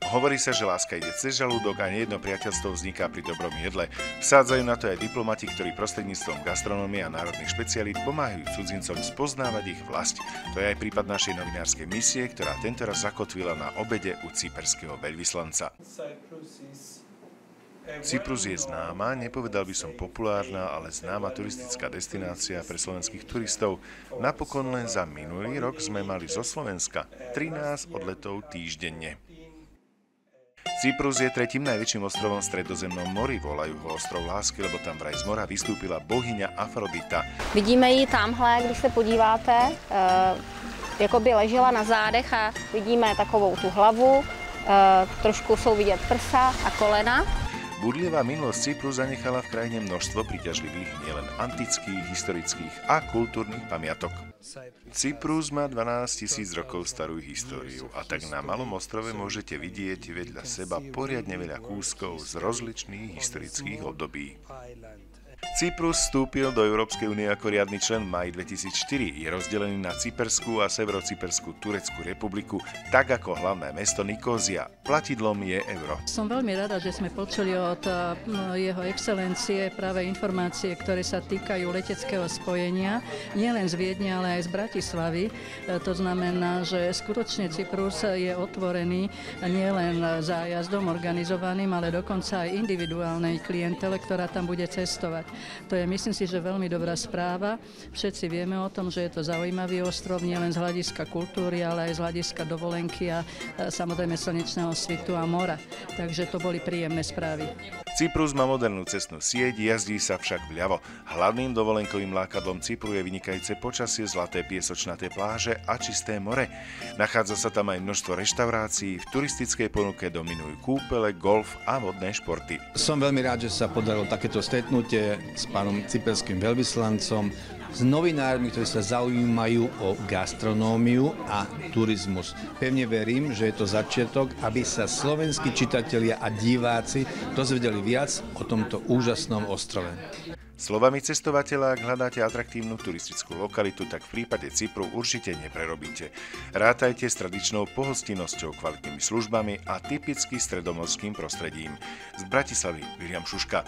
Hovorí sa, že láska ide cez žalúdok a nejedno priateľstvo vzniká pri dobrom jedle. Vsádzajú na to aj diplomati, ktorí prostredníctvom gastronómie a národných špecialít pomáhajú cudzincom spoznávať ich vlasť. To je aj prípad našej novinárskej misie, ktorá tentoraz zakotvila na obede u cyperského veľvyslanca. Cyprus je známa, nepovedal by som populárna, ale známa turistická destinácia pre slovenských turistov. Napokon len za minulý rok sme mali zo Slovenska 13 odletov týždenne. Cyprus je tretím najväčším ostrovom v Stredozemnom mori. Volajú ho ostrov lásky, lebo tam vraj z mora vystúpila bohyňa Afrodita. Vidíme ji tamhle, když se podíváte, jakoby ležela na zádech a vidíme takovou tu hlavu, trošku jsou vidět prsa a kolena. Búrlivá minulosť Cypru zanechala v krajine množstvo príťažlivých nielen antických, historických a kultúrnych pamiatok. Cyprus má 12 000 rokov starú históriu a tak na malom ostrove môžete vidieť vedľa seba poriadne veľa kúskov z rozličných historických období. Cyprus vstúpil do Európskej únie ako riadny člen v máji 2004. Je rozdelený na Cyperskú a Severocyperskú Tureckú republiku, tak ako hlavné mesto Nikózia. Platidlom je euro. Som veľmi rada, že sme počuli od jeho excelencie práve informácie, ktoré sa týkajú leteckého spojenia, nielen z Viedne, ale aj z Bratislavy. To znamená, že skutočne Cyprus je otvorený nielen zájazdom organizovaným, ale dokonca aj individuálnej klientele, ktorá tam bude cestovať. To je, myslím si, že veľmi dobrá správa. Všetci vieme o tom, že je to zaujímavý ostrov, nielen z hľadiska kultúry, ale aj z hľadiska dovolenky a samozrejme slnečného svitu a mora. Takže to boli príjemné správy. Cyprus má modernú cestnú sieť, jazdí sa však vľavo. Hlavným dovolenkovým lákadlom Cypru je vynikajúce počasie, zlaté piesočnaté pláže a čisté more. Nachádza sa tam aj množstvo reštaurácií, v turistickej ponuke dominujú kúpele, golf a vodné športy. Som veľmi rád, že sa podarilo takéto stretnutie s pánom cyperským veľvyslancom, s novinármi, ktorí sa zaujímajú o gastronómiu a turizmus. Pevne verím, že je to začiatok, aby sa slovenskí čitatelia a diváci dozvedeli viac o tomto úžasnom ostrove. Slovami cestovateľa, ak hľadáte atraktívnu turistickú lokalitu, tak v prípade Cypru určite neprerobíte. Rátajte s tradičnou pohostinnosťou, kvalitnými službami a typicky stredomorským prostredím. Z Bratislavy Viliam Šuška.